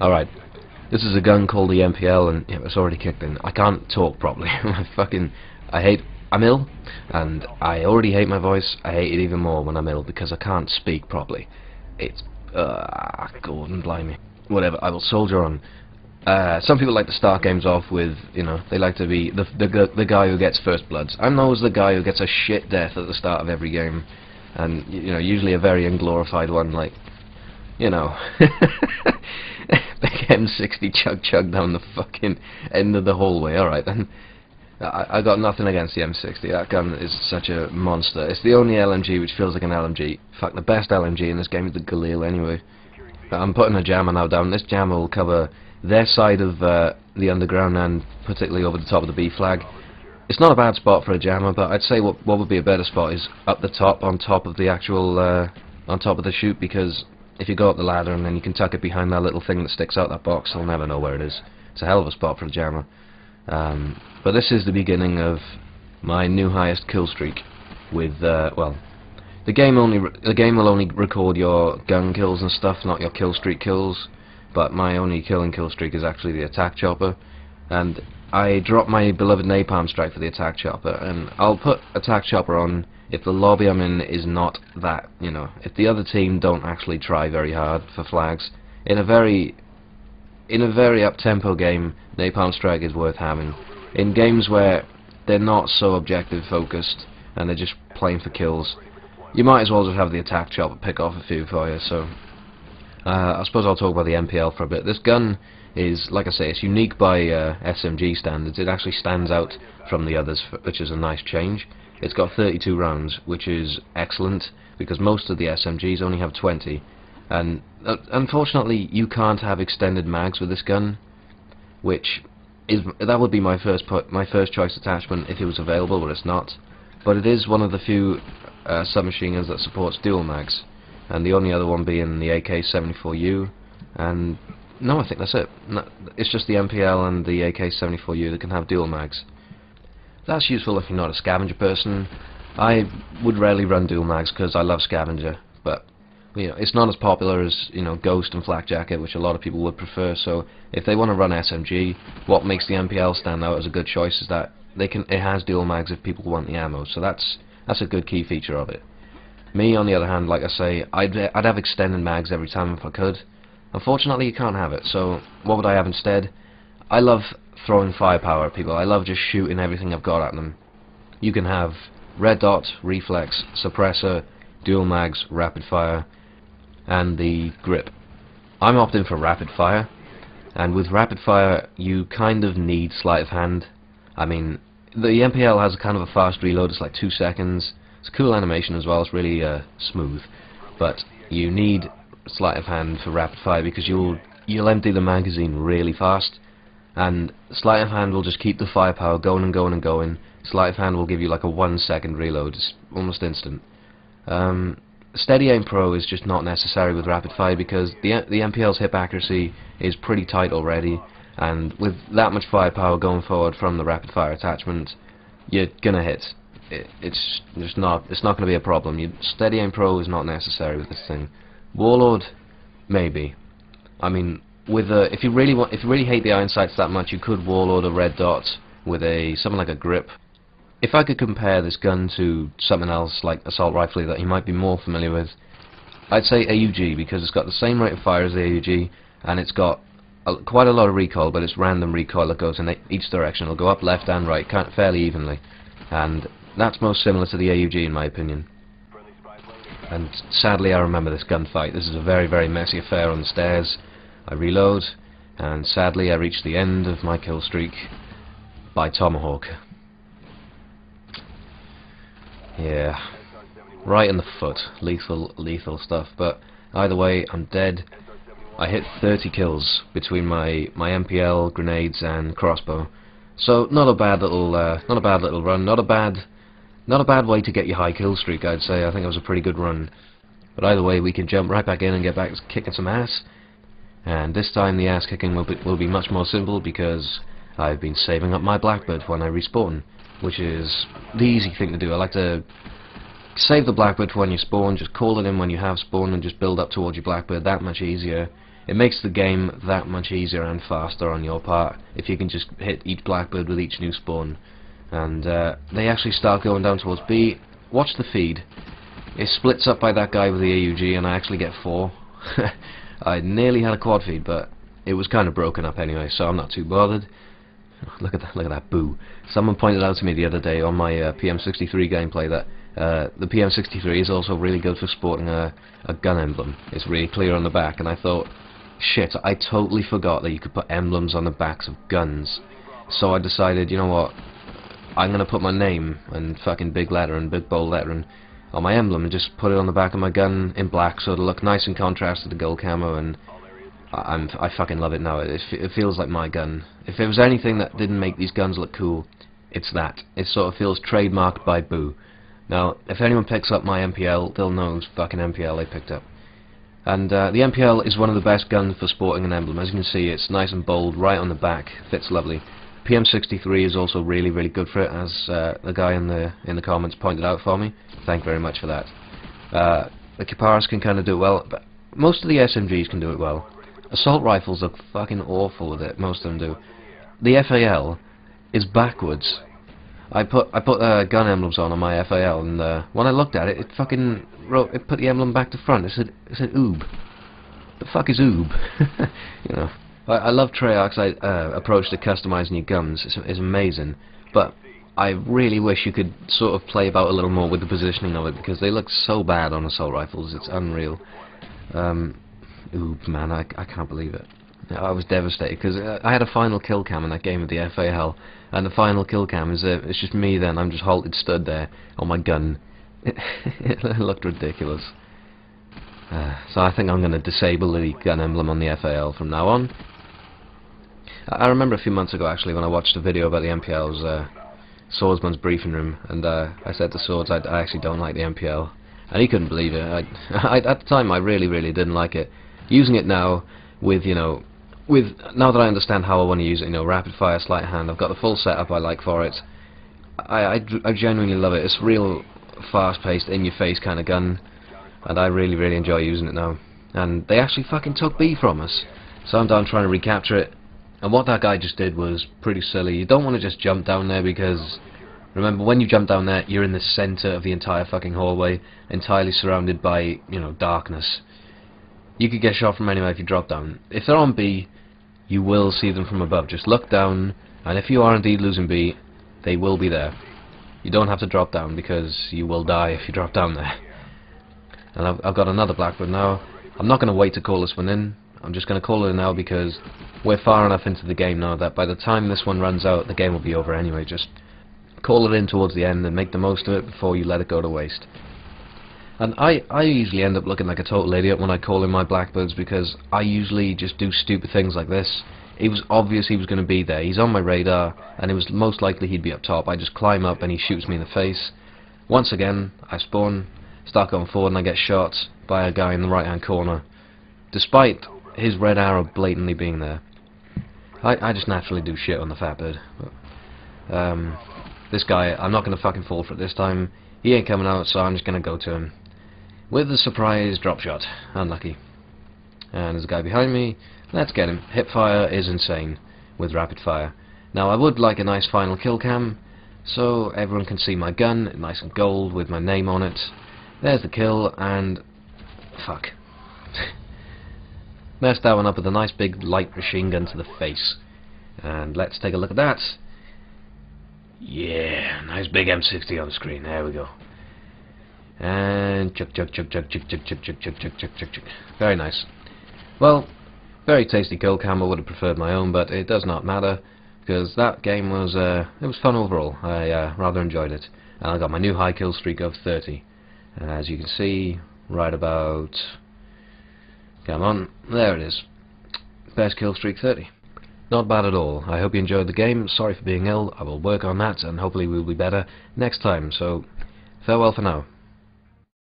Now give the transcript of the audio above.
Alright, this is a gun called the MPL, and yeah, it's already kicked in. I can't talk properly. I'm ill, and I already hate my voice. I hate it even more when I'm ill, because I can't speak properly. It's, God blimey. Whatever, I will soldier on. Some people like to start games off with, you know, they like to be the guy who gets first bloods. I'm always the guy who gets a shit death at the start of every game, and, you know, usually a very unglorified one, like, you know, big M60 chug down the fucking end of the hallway. Alright then, I got nothing against the M60, that gun is such a monster. It's the only LMG which feels like an LMG. In fact, the best LMG in this game is the Galil anyway. I'm putting a jammer now down. This jammer will cover their side of the underground, and particularly over the top of the B flag. It's not a bad spot for a jammer, but I'd say what would be a better spot is up the top, on top of the actual, on top of the chute, because if you go up the ladder and then you can tuck it behind that little thing that sticks out that box, they'll never know where it is. It's a hell of a spot for a jammer. But this is the beginning of my new highest kill streak with, well, the game will only record your gun kills and stuff, not your kill streak kills. But my only kill streak is actually the attack chopper, and I dropped my beloved napalm strike for the attack chopper, and I'll put attack chopper on if the lobby I'm in is not that, you know, if the other team don't actually try very hard for flags. In a very up-tempo game, napalm strike is worth having. In games where they're not so objective focused and they're just playing for kills, you might as well just have the attack chopper pick off a few for you. So I suppose I'll talk about the MPL for a bit. This gun is, like I say, it's unique by SMG standards. It actually stands out from the others, which is a nice change. It's got 32 rounds, which is excellent, because most of the SMGs only have 20. And unfortunately, you can't have extended mags with this gun, which is, that would be my first choice attachment if it was available, but it's not. But it is one of the few submachine guns that supports dual mags, and the only other one being the AK-74U, and no, I think that's it. No, it's just the MPL and the AK-74U that can have dual mags. That's useful if you're not a scavenger person. I would rarely run dual mags because I love scavenger, but you know, it's not as popular as, you know, Ghost and Flak Jacket, which a lot of people would prefer. So if they want to run SMG, what makes the MPL stand out as a good choice is that it has dual mags if people want the ammo. So that's a good key feature of it. Me, on the other hand, like I say, I'd have extended mags every time if I could. Unfortunately, you can't have it, so what would I have instead? I love throwing firepower at people. I love just shooting everything I've got at them. You can have red dot, reflex, suppressor, dual mags, rapid fire, and the grip. I'm opting for rapid fire, and with rapid fire you kind of need sleight of hand. I mean, the MPL has kind of a fast reload, it's like 2 seconds. It's a cool animation as well, it's really smooth, but you need sleight of hand for rapid fire because you'll empty the magazine really fast, and sleight of hand will just keep the firepower going and going and going. Sleight of hand will give you like a 1 second reload, it's almost instant. Steady aim pro is just not necessary with rapid fire because the MPL's hip accuracy is pretty tight already, and with that much firepower going forward from the rapid fire attachment, you're gonna hit. It's not going to be a problem. Steady aim pro is not necessary with this thing. Warlord, maybe. I mean, with if you really hate the iron sights that much, you could Warlord a red dot with something like a grip. If I could compare this gun to something else like assault rifle that you might be more familiar with, I'd say AUG, because it's got the same rate of fire as the AUG, and it's got quite a lot of recoil, but it's random recoil that goes in each direction. It'll go up, left, and right, fairly evenly, and that's most similar to the AUG in my opinion. And sadly, I remember this gunfight. This is a very, very messy affair on the stairs. I reload, and sadly I reach the end of my kill streak by tomahawk. Yeah, right in the foot. Lethal stuff. But either way, I'm dead. I hit 30 kills between my MPL, grenades, and crossbow. So not a bad little run. Not a bad way to get your high kill streak, I'd say. I think it was a pretty good run. But either way, we can jump right back in and get back to kicking some ass. And this time the ass kicking will be much more simple because I've been saving up my Blackbird when I respawn, which is the easy thing to do. I like to save the Blackbird for when you spawn, just call it in when you have spawned and just build up towards your Blackbird. That much easier. it makes the game that much easier and faster on your part if you can just hit each blackbird with each new spawn. And they actually start going down towards B. Watch the feed. It splits up by that guy with the AUG, and I actually get 4. I nearly had a quad feed, but it was kind of broken up anyway, so I'm not too bothered. Look at that boo. Someone pointed out to me the other day on my PM63 gameplay that the PM63 is also really good for sporting a gun emblem. It's really clear on the back, and I thought, shit, I totally forgot that you could put emblems on the backs of guns. So I decided, you know what, I'm gonna put my name and fucking big letter and big bold lettering on my emblem and just put it on the back of my gun in black so it'll look nice in contrast to the gold camo, and I fucking love it now. It feels like my gun. If there was anything that didn't make these guns look cool, it's that. It sort of feels trademarked by Boo. Now, if anyone picks up my MPL, they'll know whose fucking MPL they picked up. And the MPL is one of the best guns for sporting an emblem. As you can see, it's nice and bold, right on the back, fits lovely. PM63 is also really, really good for it, as the guy in the comments pointed out for me. Thank you very much for that. The Kiparis can kind of do it well, but most of the SMGs can do it well. Assault rifles look fucking awful with it, most of them do. The FAL is backwards. I put gun emblems on my FAL, and when I looked at it, it fucking it put the emblem back to front. It said oob. The fuck is oob? You know. I love Treyarch's approach to customizing your guns. It's amazing, but I really wish you could sort of play about a little more with the positioning of it, because they look so bad on assault rifles. It's unreal. Ooh, man, I can't believe it. I was devastated because I had a final kill cam in that game with the FAL, and the final kill cam is it's just me. Then I'm just halted, stood there on my gun. It looked ridiculous. So I think I'm going to disable the gun emblem on the FAL from now on. I remember a few months ago actually when I watched a video about the MPL's Swordsman's briefing room, and I said to Swords I actually don't like the MPL, and he couldn't believe it. At the time I really didn't like it. Using it now with now that I understand how I want to use it, rapid fire, sleight of hand, I've got the full setup I like for it. I genuinely love it. It's real fast paced, in your face kind of gun, and I really enjoy using it now. And they actually fucking took B from us, so I'm down trying to recapture it. And what that guy just did was pretty silly. You don't want to just jump down there, because remember, when you jump down there, you're in the center of the entire fucking hallway, entirely surrounded by, darkness. You could get shot from anywhere if you drop down. If they're on B, you will see them from above. Just look down, and if you are indeed losing B, they will be there. You don't have to drop down, because you will die if you drop down there. And I've got another blackbird now. I'm not going to wait to call this one in. I'm just going to call it in now, because we're far enough into the game now that by the time this one runs out, the game will be over anyway. Just call it in towards the end and make the most of it before you let it go to waste. And I usually end up looking like a total idiot when I call in my blackbirds, because I usually just do stupid things like this. It was obvious he was going to be there. He's on my radar, and it was most likely he'd be up top. I just climb up and he shoots me in the face. Once again, I spawn, start going forward, and I get shot by a guy in the right hand corner, despite his red arrow blatantly being there. I just naturally do shit on the fat bird. This guy, I'm not going to fucking fall for it this time. He ain't coming out, so I'm just going to go to him with a surprise drop shot. Unlucky. And there's a guy behind me. Let's get him. Hipfire is insane with rapid fire. Now I would like a nice final kill cam, so everyone can see my gun, nice and gold with my name on it. There's the kill, and fuck. Messed that one up with a nice big light machine gun to the face. And let's take a look at that. Yeah, nice big M60 on the screen. There we go. And chuck. Very nice. Well, very tasty kill cam. I would have preferred my own, but it does not matter, because that game was it was fun overall. I rather enjoyed it, and I got my new high kill streak of 30. As you can see, right about, come on, there it is. Best kill streak 30. Not bad at all. I hope you enjoyed the game. Sorry for being ill. I will work on that, and hopefully we'll be better next time. So, farewell for now.